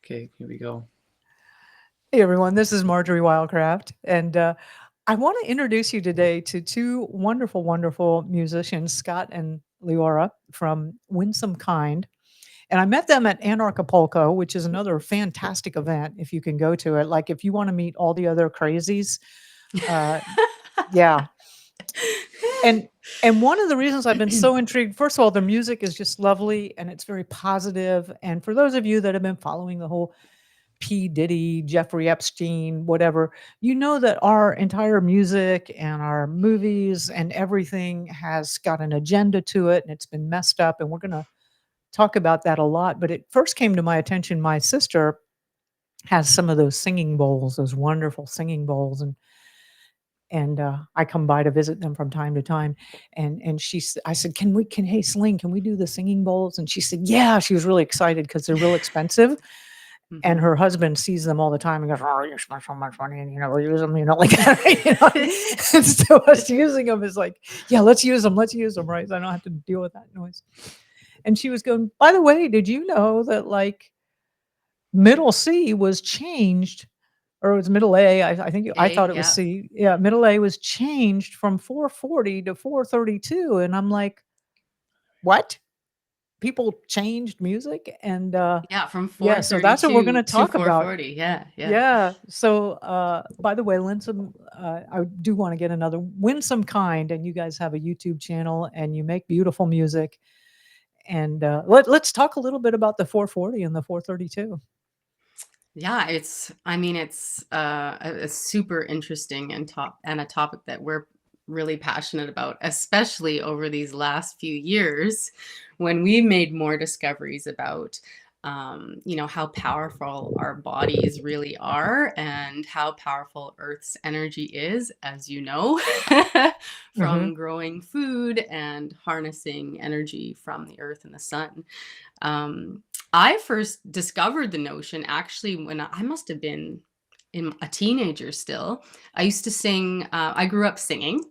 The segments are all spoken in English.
Okay, here we go. Hey everyone, this is Marjorie Wildcraft, and I want to introduce you today to two wonderful, wonderful musicians, Scott and Leora from Winsome Kind. And I met them at Anarchapulco, which is another fantastic event if you can go to it. Like if you want to meet all the other crazies, uh, yeah. And and one of the reasons I've been so intrigued, first of all, the music is just lovely and it's very positive. And for those of you that have been following the whole P. Diddy, Jeffrey Epstein, whatever, you know that our entire music and our movies and everything has got an agenda to it and it's been messed up. And we're going to talk about that a lot. But it first came to my attention. My sister has some of those singing bowls, those wonderful singing bowls. And I come by to visit them from time to time. And I said, hey, Celine, can we do the singing bowls? And she said, yeah, she was really excited because they're real expensive. And her husband sees them all the time and goes, "Oh, you spend so much money, and we'll use them," like that. And so us using them is like, "Yeah, let's use them, right? So I don't have to deal with that noise." And she was going, "By the way, did you know that like middle C was changed, or it was middle A? I think I A, thought it was yeah. C. Yeah, middle A was changed from 440 to 432." And I'm like, "What? People changed music?" And Yeah, from yeah, so that's what we're going 432 to to talk about. 440. Yeah, yeah. Yeah. So, by the way, Winsome, I do want to get another Winsome Kind, and you guys have a YouTube channel, and you make beautiful music. And let's talk a little bit about the 440 and the 432. Yeah, it's a super interesting and a topic that we're really passionate about, especially over these last few years when we made more discoveries about how powerful our bodies really are and how powerful Earth's energy is, as you know, Hmm. from growing food and harnessing energy from the earth and the sun. Um, I first discovered the notion actually when I must have been a teenager still. I used to sing, I grew up singing.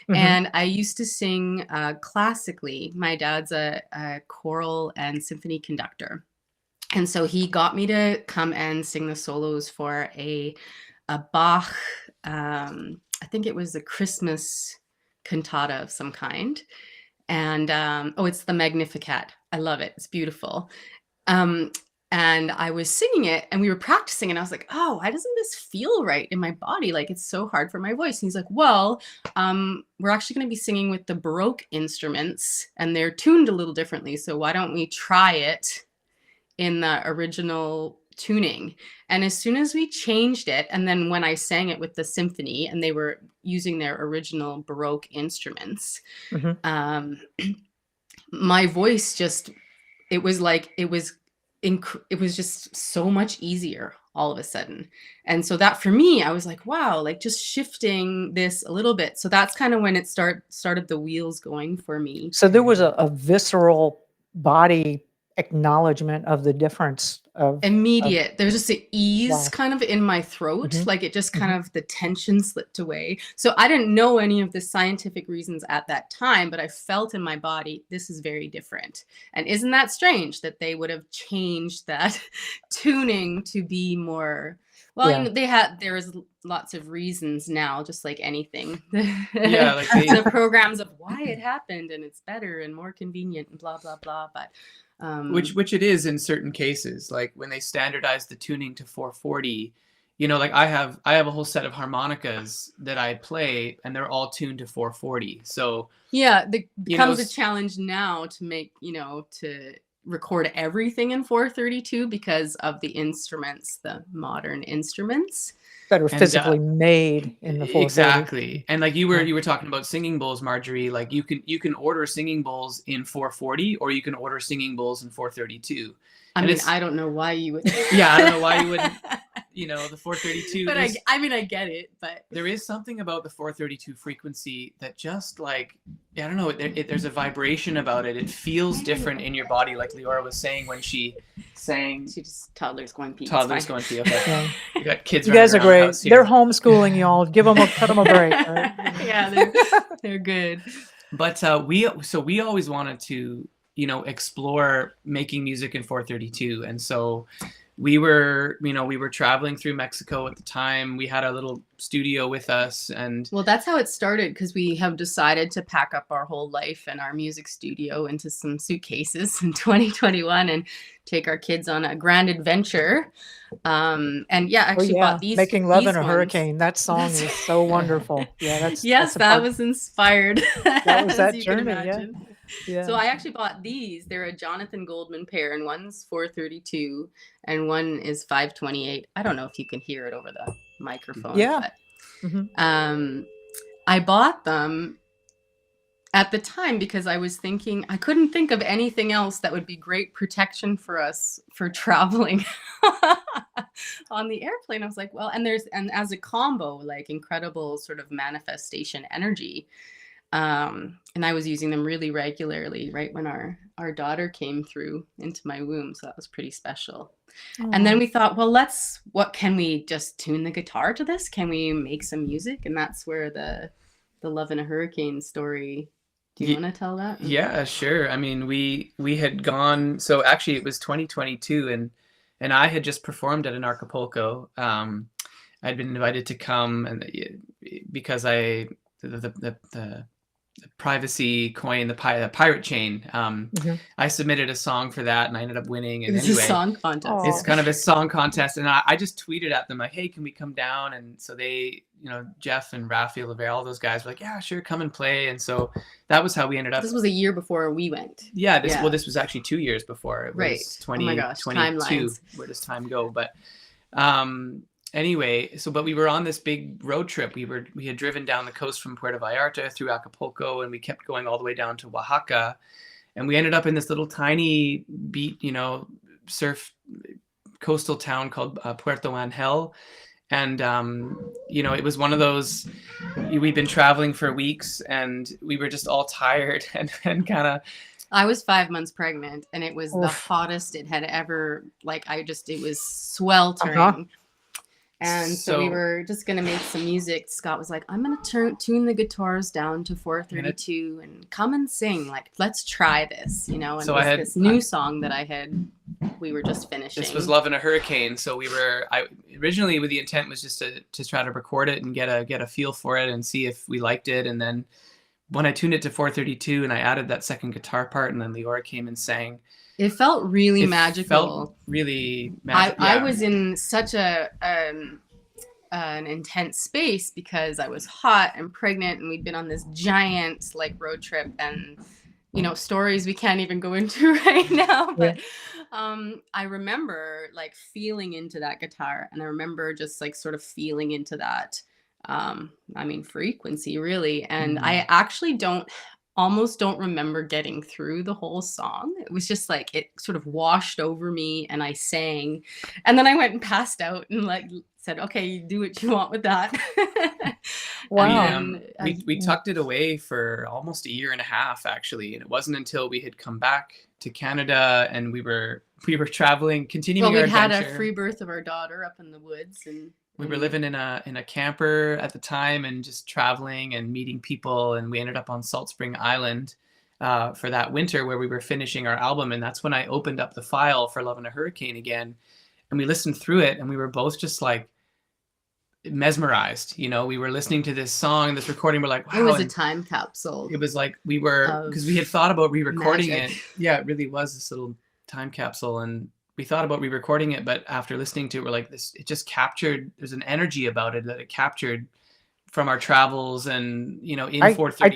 Hmm. And I used to sing classically. My dad's a choral and symphony conductor. And so he got me to come and sing the solos for a Bach, I think it was a Christmas cantata of some kind. And it's the Magnificat. I love it. It's beautiful. Um, and I was singing it and we were practicing and I was like, oh, why doesn't this feel right in my body? Like it's so hard for my voice. And he's like, well, we're actually going to be singing with the Baroque instruments and they're tuned a little differently. So why don't we try it in the original tuning? And as soon as we changed it, and then when I sang it with the symphony and they were using their original Baroque instruments, Hmm. my voice just, it was like, it was just so much easier all of a sudden. And so that for me, I was like, wow, like just shifting this a little bit. So that's kind of when it started the wheels going for me. So there was a visceral body acknowledgement of the difference of Immediate. There's just an ease wow. kind of in my throat, Hmm. like it just kind Hmm. of the tension slipped away. So I didn't know any of the scientific reasons at that time, but I felt in my body this is very different. And isn't that strange that they would have changed that tuning to be more, well, Yeah. there's lots of reasons now, just like anything. Yeah, like they The programs of why it happened and it's better and more convenient and blah blah blah. But which it is in certain cases, like when they standardize the tuning to 440. Like I have a whole set of harmonicas that I play and they're all tuned to 440. So yeah, it you know becomes a challenge now to make, to record everything in 432 because of the instruments, the modern instruments. That are and physically made in the 440. exactly. And like you Yeah. were talking about singing bowls, Marjorie, like you can order singing bowls in 440 or you can order singing bowls in 432. I And mean, it's I don't know why you would. yeah, I don't know why you wouldn't. The 432, But I mean, I get it, but there is something about the 432 frequency that just like, I don't know, there's a vibration about it. It feels different in your body, like Leora was saying when she sang. she just toddlers going pee. Toddlers going pee. Okay, Yeah. we got kids You running guys are around the great. house They're here. homeschooling y'all. Cut them a break. Right? Yeah, they're good. But we always wanted to explore making music in 432, and so we were, we were traveling through Mexico at the time. We had a little studio with us, and Well, that's how it started because we have decided to pack up our whole life and our music studio into some suitcases in 2021 and take our kids on a grand adventure. And yeah, Oh actually yeah, bought Making Love these in a ones. Hurricane. That song That's is so wonderful. Yeah, that's yes, a that part. was inspired, That was as that you can journey. Yeah, imagine. yeah. So I actually bought these. They're a Jonathan Goldman pair, and one's 432 and one is 528. I don't know if you can hear it over the microphone, Yeah. but Mhm. I bought them at the time because I was thinking I couldn't think of anything else that would be great protection for us for traveling on the airplane. I was like, well, and as a combo, like incredible sort of manifestation energy. And I was using them really regularly right when our daughter came through into my womb. So that was pretty special. And then Aw. we thought, well, what can we just tune the guitar to this? Can we make some music? And that's where the Love in a Hurricane story. Do you Ye- want to tell that? yeah, sure. I mean, we had gone. So actually, it was 2022, and I had just performed at an Acapulco. I'd been invited to come, and because the privacy coin, the pirate chain. Mhm. I submitted a song for that, and I ended up winning. It And was a anyway, song contest. it's Aw. kind of a song contest, and I just tweeted at them like, "Hey, can we come down?" And so they, Jeff and Rafi Levere, all those guys were like, "Yeah, sure, come and play." And so that was how we ended up. This was a year before we went. Yeah, Yeah. well, this was actually 2 years before. It Right. was Oh my gosh, 2022. timelines. Where does time go? But anyway, but we were on this big road trip. We had driven down the coast from Puerto Vallarta through Acapulco, and we kept going all the way down to Oaxaca, and we ended up in this little tiny surf coastal town called Puerto Angel. And it was one of those, we'd been traveling for weeks, and we were just all tired and kind of. I was 5 months pregnant, and it was the Oof. hottest it had ever, it was sweltering. And so we So- were just going to make some music. Scott was like, I'm going to tune the guitars down to 432 and come and sing. Like, let's try this, and So it was I had- this new song that we were just finishing. This was Love in a Hurricane. So I originally, with the intent was just to try to record it and get a feel for it and see if we liked it. And then when I tuned it to 432 and I added that second guitar part, and then Leora came and sang, It felt really it magical. felt really magical. I was in such an intense space because I was hot and pregnant, and we'd been on this giant road trip, and stories we can't even go into right now. But I remember feeling into that guitar, and I remember just sort of feeling into that frequency really. And I actually almost don't remember getting through the whole song. It was just it sort of washed over me, and I sang, and then I went and passed out and said, okay, you do what you want with that. Wow. We tucked it away for almost a year and a half, actually, and it wasn't until we had come back to Canada and we were traveling, continuing well, our we had adventure. a free birth of our daughter up in the woods, and We were living in a camper at the time and just traveling and meeting people, and we ended up on Salt Spring Island for that winter where we were finishing our album. And that's when I opened up the file for Love in a Hurricane again, and we listened through it, and we were both just mesmerized. We were listening to this song, this recording, we're like, wow. it was a and time capsule. it was like we were, because we had thought about re-recording magic. it. Yeah, it really was this little time capsule, and we thought about re-recording it, but after listening to it, we're like, this, it just captured, there's an energy about it that it captured from our travels, and in 432. I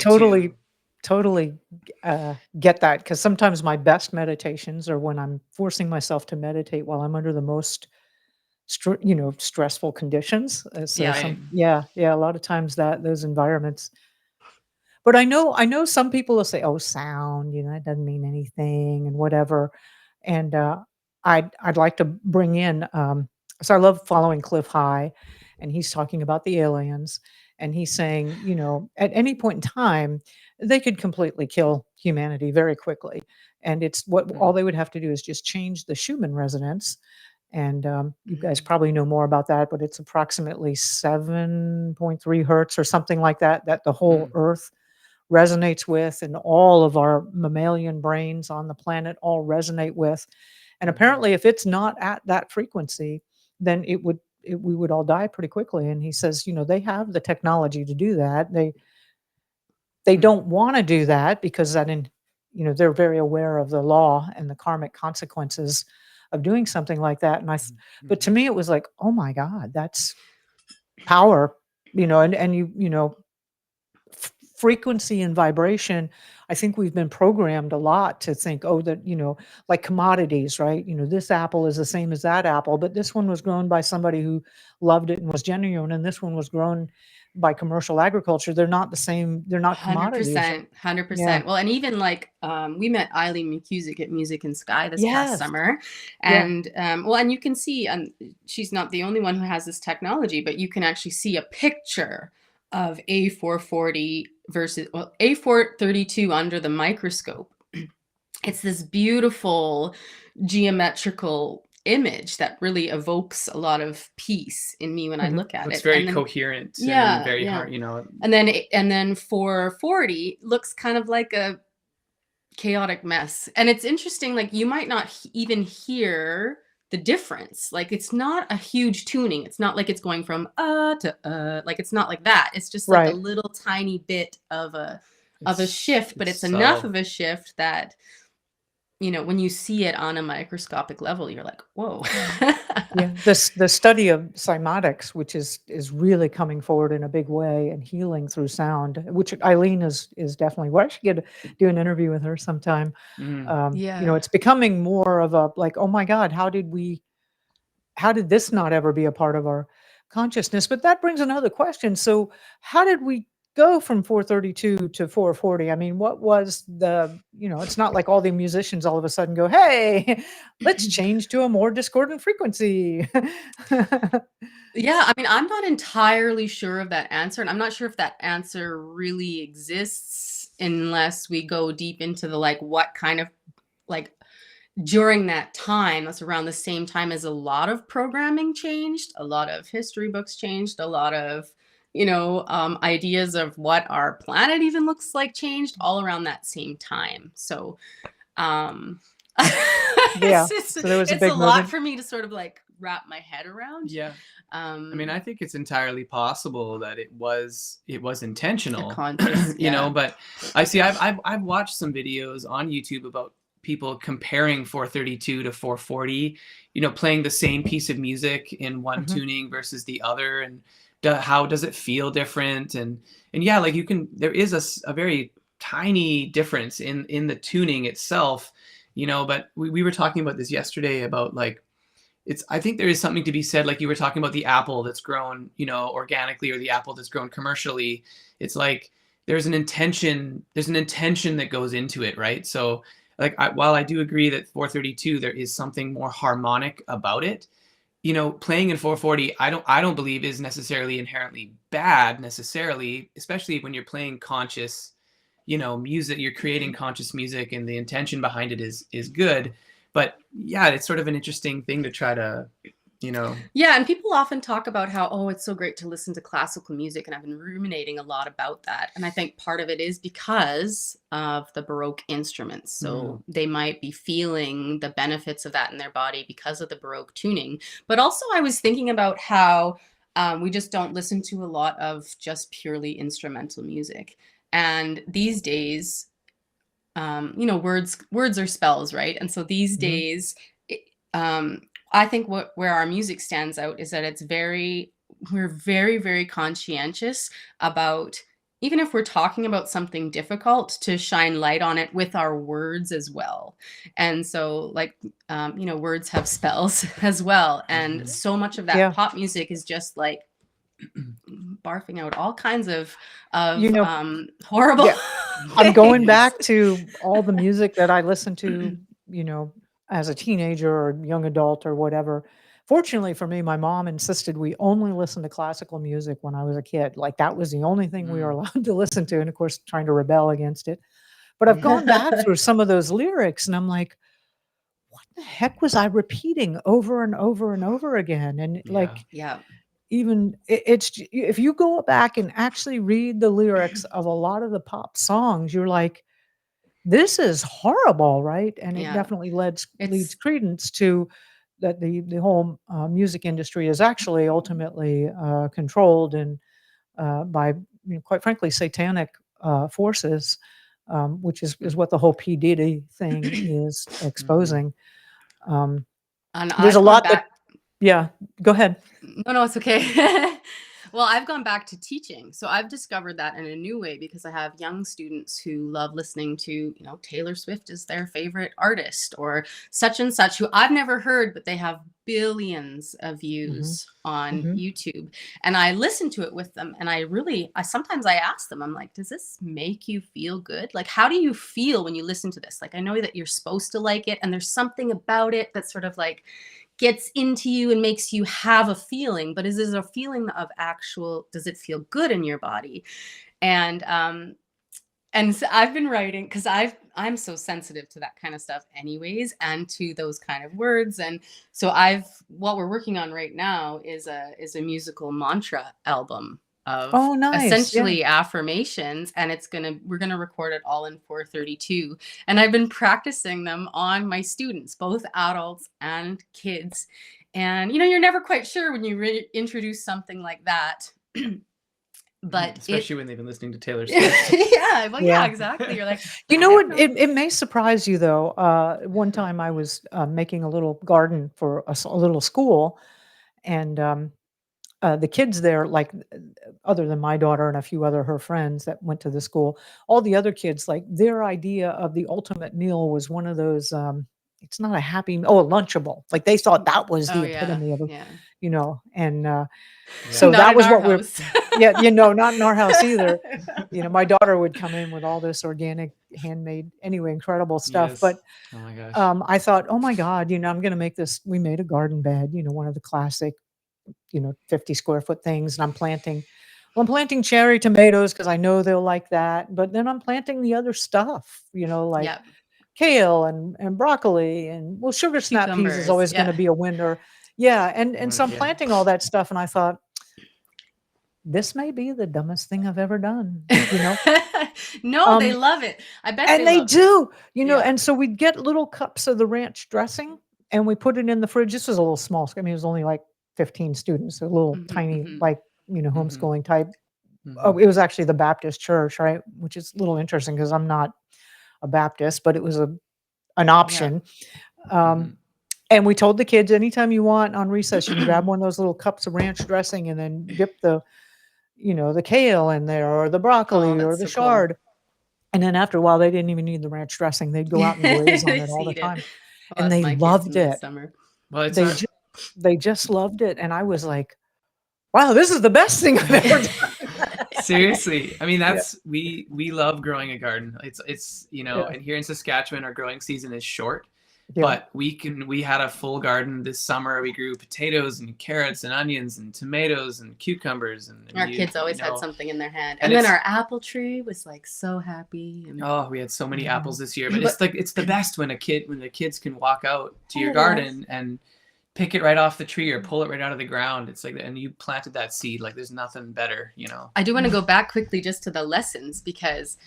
totally get that, because sometimes my best meditations are when I'm forcing myself to meditate while I'm under the most stressful conditions. Yeah. A lot of times those environments. But I know some people will say, "Oh, sound, it doesn't mean anything," and whatever. And I'd like to bring in. So I love following Cliff High, and he's talking about the aliens, and he's saying, at any point in time, they could completely kill humanity very quickly, and it's all they would have to do is just change the Schumann resonance. And you guys probably know more about that, but it's approximately 7.3 hertz or something like that the whole Earth resonates with, and all of our mammalian brains on the planet all resonate with. And apparently, if it's not at that frequency, then we would all die pretty quickly. And he says, they have the technology to do that. They Hmm. don't want to do that because they're very aware of the law and the karmic consequences of doing something like that. But to me, it was like, oh my God, that's power, and frequency and vibration. I think we've been programmed a lot to think, oh, that, like commodities, right? This apple is the same as that apple, but this one was grown by somebody who loved it and was genuine, and this one was grown by commercial agriculture. They're not the same. They're not commodities. 100%, Yeah. 100%. Well, and even like we met Eileen McCusick at Music and Sky this past Yes. summer, Yeah. and well, and you can see, and she's not the only one who has this technology, but you can actually see a picture of A440 versus A432 under the microscope. It's this beautiful geometrical image that really evokes a lot of peace in me when I Mhm. look at It's it. very And then, coherent yeah, and very yeah. hard, And then 440 looks kind of like a chaotic mess. And it's interesting, like you might not even hear the difference. Like it's not a huge tuning. It's not like it's going from to like it's not like that. It's just like a Right. little tiny bit of a shift, but it's subtle. enough of a shift that when you see it on a microscopic level, you're like, whoa. Yeah, the study of cymotics, which is really coming forward in a big way, and healing through sound, which Eileen is definitely. Well, I should do an interview with her sometime. Mhm. Yeah. It's becoming more of a like, oh my God, how did this not ever be a part of our consciousness? But that brings another question. So how did we go from 432 to 440? I mean, what was it's not like all the musicians all of a sudden go, hey, let's change to a more discordant frequency. Yeah, I mean, I'm not entirely sure of that answer, and I'm not sure if that answer really exists unless we go deep into the like what kind of like during that time, that's around the same time as a lot of programming changed, a lot of history books changed, a lot of ideas of what our planet even looks like changed all around that same time. So um Yeah. it's So there was a it's big a lot movement. for me to sort of like wrap my head around. Yeah. I mean, A I think it's entirely possible that it was intentional, conscious, yeah. but I've watched some videos on YouTube about people comparing 432 to 440, playing the same piece of music in one Mhm. tuning versus the other, and how does it feel different? And yeah, like there is a very tiny difference in the tuning itself, but we were talking about this yesterday about like, I think there is something to be said, like you were talking about the apple that's grown, organically, or the apple that's grown commercially. It's like there's an intention that goes into it, right? So like while I do agree that 432 there is something more harmonic about it, playing in 440 I don't believe is necessarily inherently bad necessarily, especially when you're playing conscious, music, you're creating conscious music and the intention behind it is good. But yeah, it's sort of an interesting thing to try to, Yeah, and people often talk about how, oh, it's so great to listen to classical music. And I've been ruminating a lot about that. And I think part of it is because of the Baroque instruments. So they might be feeling the benefits of that in their body because of the Baroque tuning. But also, I was thinking about how we just don't listen to a lot of just purely instrumental music. And these days, words are spells, right? And so these Mhm. days, I think where our music stands out is that we're very, very conscientious about, even if we're talking about something difficult, to shine light on it with our words as well. And so like, words have spells as well. And Mhm. so much of that Yeah. pop music is just like barfing out all kinds of You know, horrible Yeah. I'm going things. back to all the music that I listened to, as a teenager or young adult or whatever. Fortunately for me, my mom insisted we only listen to classical music when I was a kid. Like that was the only thing we were allowed to listen to. And of course, trying to rebel against it. But I've gone back through some of those lyrics and I'm like, what the heck was I repeating over and over and over again? And Yeah. like, Yeah. even if you go back and actually read the lyrics of a lot of the pop songs, you're like, this is horrible, right? And it Yeah. definitely leads It's credence to that the whole music industry is actually ultimately controlled and by, quite frankly, satanic forces, which is what the whole P Diddy thing is exposing. Um, and there's a I've gone lot that, back. yeah. Go ahead. No, it's okay. Well, I've gone back to teaching. So I've discovered that in a new way because I have young students who love listening to, Taylor Swift is their favorite artist or such and such who I've never heard, but they have billions of Hmm. views on Hmm. YouTube. And I listen to it with them. And I sometimes I ask them, I'm like, does this make you feel good? Like, how do you feel when you listen to this? Like, I know that you're supposed to like it and there's something about it that's sort of like, gets into you and makes you have a feeling, but is this a feeling of actual, does it feel good in your body? And so I've been writing because I'm so sensitive to that kind of stuff anyways, and to those kind of words. And so what we're working on right now is a musical mantra album of Oh, nice. Yeah. essentially affirmations, and we're gonna record it all in 432. And I've been practicing them on my students, both adults and kids. And you're never quite sure when you introduce something like that. But especially when they've been listening to Taylor Swift. yeah, well, yeah, Yeah. exactly. You're like, You I know don't what? know. It may surprise you though. One time I was making a little garden for a little school, and the kids there, like other than my daughter and a few other her friends that went to the school, all the other kids, like their idea of the ultimate meal was one of those. It's not a happy, a Lunchable. Like they thought that was Oh the yeah, epitome of, yeah. and so Yeah. Not that in was our what we're. house. Yeah, not in our house either. My daughter would come in with all this organic, handmade, anyway, incredible stuff. But Yes. Oh my gosh. I thought, oh my God, I'm going to make this. We made a garden bed, one of the classic, 50 square foot things. And I'm planting cherry tomatoes because I know they'll like that. But then I'm planting the other stuff, like Yep. kale and broccoli and, well, sugar snap peas is Cucumbers. always going to Yeah. be a winner. Yeah. And so I'm Yeah. planting all that stuff. And I thought, this may be the dumbest thing I've ever done, No, they Um, love it. I bet and they they love it. do, Yeah. and so we'd get little cups of the ranch dressing and we put it in the fridge. This was a little small. I mean, it was only like 15 students, a little Mhm, tiny, mhm. like, Mhm. homeschooling type. Oh, Mhm. it was actually the Baptist church, right? Which is a little interesting because I'm not a Baptist, but it was an Yeah. option. Um, Mhm. and we told the kids, anytime you want on recess, you can grab one of those little cups of ranch dressing and then dip the kale in there or the Oh, broccoli or that's the so cool. chard. And then after a while, they didn't even need the ranch dressing. They'd go out and graze on They it just all the eat it. time, Oh, and that's they my kids loved in the it. summer. Well, it's They our just they just loved it, and I was like, "Wow, this is the best thing I've ever done." seriously. I mean, Yeah, we love growing a garden. It's yeah, and here in Saskatchewan, our growing season is short, yeah. but we had a full garden this summer. We grew potatoes and carrots and onions and tomatoes and cucumbers and Our you kids you always had know something in their hand. and And then it's our apple tree was like so happy. And oh, we had so many Mhm. apples this year. But but it's the best when the kids can walk out to your it is. garden and pick it right off the tree or pull it right out of the ground. It's like, and you planted that seed. Like there's nothing better. I do want to go back quickly just to the lessons because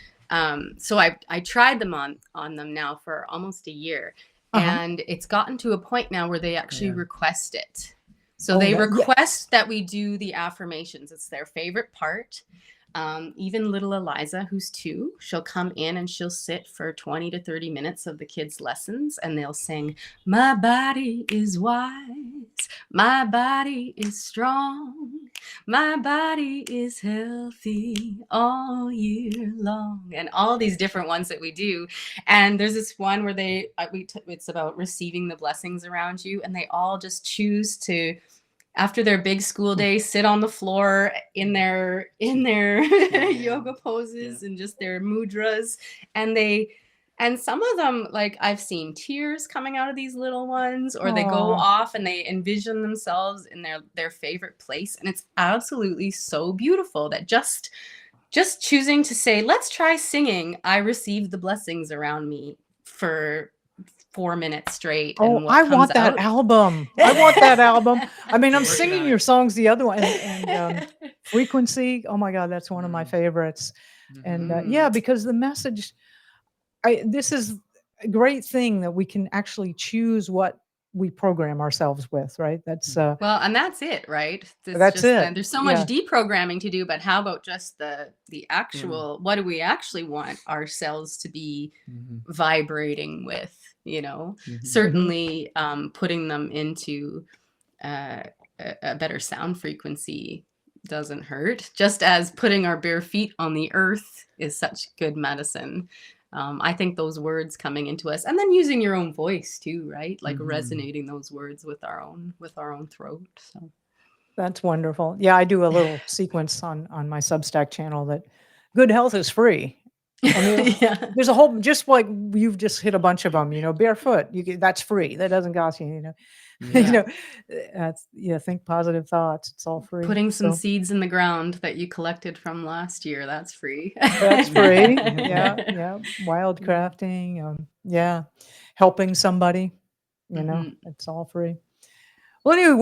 so I tried them on them now for almost a year, Uh-huh. and it's gotten to a point now where they actually Yeah. request it. So Oh, they yeah. request that we do the affirmations. It's their favorite part. Even little Eliza, who's 2, she'll come in and she'll sit for 20 to 30 minutes of the kids' lessons, and they'll sing, "My body is wise, my body is strong, my body is healthy all year long," and all these different ones that we do. And there's this one where it's about receiving the blessings around you, and they all just choose to, after their big school day, sit on the floor in their yoga poses and just their mudras, and some of them, like, I've seen tears coming out of these little ones, or they go Aw. off and they envision themselves in their favorite place, and it's absolutely so beautiful that just choosing to say, let's try singing "I Receive the Blessings Around Me" for 4 minutes straight, Oh, and what I comes want that out. album. I want that album. I mean, I'm We're working singing on your it. songs, the other one, and Frequency. Oh my God, that's one of my Mm. favorites. And Mhm. yeah, Mm. because the message. this is a great thing that we can actually choose what we program ourselves with, right? Well, and that's it, right? It's That's just it. there's so much Yeah. deprogramming to do, but how about just the actual, what do we actually want ourselves to be Mhm. vibrating with, you know? Mhm. Certainly putting them into a better sound frequency doesn't hurt, just as putting our bare feet on the earth is such good medicine. I think those words coming into us, and then using your own voice too, right? Like Mhm. resonating those words with our own throat. So That's wonderful. Yeah, I do a little sequence on my Substack channel that good health is free. And yeah. there's a whole, just like you've just hit a bunch of them, barefoot, that's free. That doesn't cost you, you Yeah. know, think positive thoughts. It's all free. Putting some So seeds in the ground that you collected from last year, that's free. that's free. Yeah. Yeah. Wild crafting. Yeah. Helping somebody, Mhm. it's all free. Well, anyway,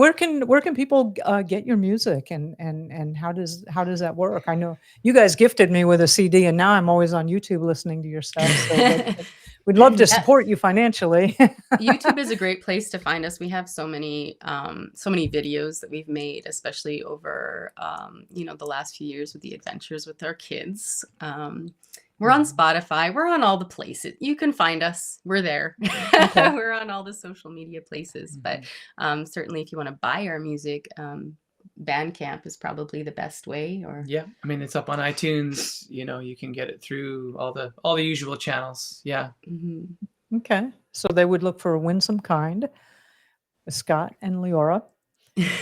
where can people get your music, and how does that work? I know you guys gifted me with a CD, and now I'm always on YouTube listening to your stuff. So we'd love to Yeah. support you financially. YouTube is a great place to find us. We have so many videos that we've made, especially over the last few years with the adventures with our kids. We're on Spotify. We're on all the places. You can find us. We're there. Okay. We're on all the social media places. But certainly, if you want to buy our music, Bandcamp is probably the best way. Or Yeah, I mean it's up on iTunes. You can get it through all the usual channels. Yeah. Mhm. Okay, so they would look for Winsome Kind, Scott and Leora,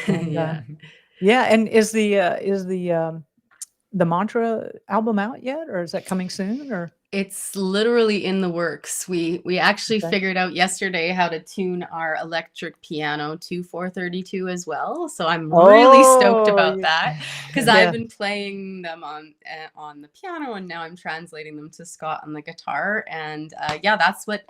and Yeah. yeah. And is the Mantra album out yet, or is that coming soon? Or It's literally in the works. We actually Okay. figured out yesterday how to tune our electric piano to 432 as well. So I'm really stoked about that, because Yeah. I've been playing them on the piano, and now I'm translating them to Scott on the guitar. And yeah, that's what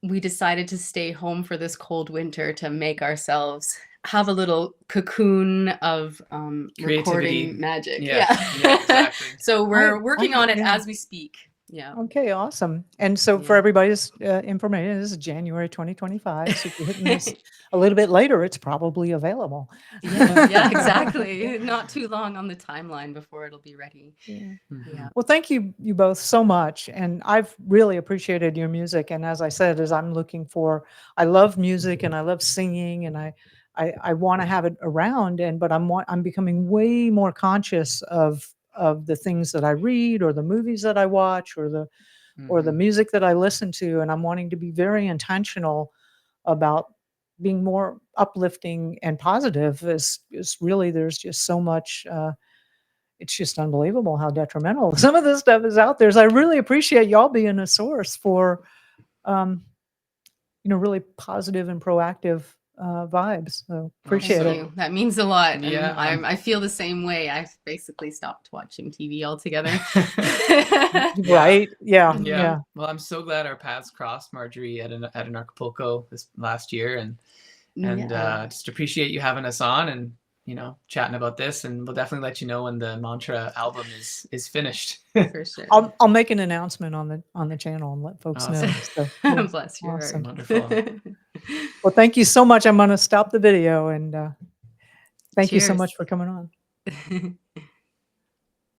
we decided to stay home for this cold winter to make ourselves have a little cocoon of Creativity. recording magic. Yeah, exactly. So we're working on it yeah. as we speak. Yeah. Okay, awesome. And so for Yeah. everybody's information, this is January 2025. So if you're hitting this a little bit later, it's probably available. Yeah, exactly. Not too long on the timeline before it'll be ready. Yeah. Mhm. Yeah. Well, thank you both so much. And I've really appreciated your music. And as I said, I love music and I love singing, and I want to have it around. But I'm becoming way more conscious of the things that I read, or the movies that I watch, or the Mhm. music that I listen to. And I'm wanting to be very intentional about being more uplifting and positive. Is really, there's just so much. It's just unbelievable how detrimental some of this stuff is out there. So I really appreciate y'all being a source for, um, really positive and proactive vibes. So appreciate Thank it. you. That means a lot. And Yeah. I feel the same way. I've basically stopped watching TV altogether. Yeah. Right? Yeah. Mhm. Yeah. Well, I'm so glad our paths crossed, Marjorie, at an Acapulco this last year, and Yeah. just appreciate you having us on and chatting about this. And we'll definitely let you know when the Mantra album is finished. For sure. I'll make an announcement on the channel and let folks know. Awesome. So, yeah, Bless your awesome. heart. Wonderful. Well, thank you so much. I'm going to stop the video, and thank you so Cheers. much for coming on.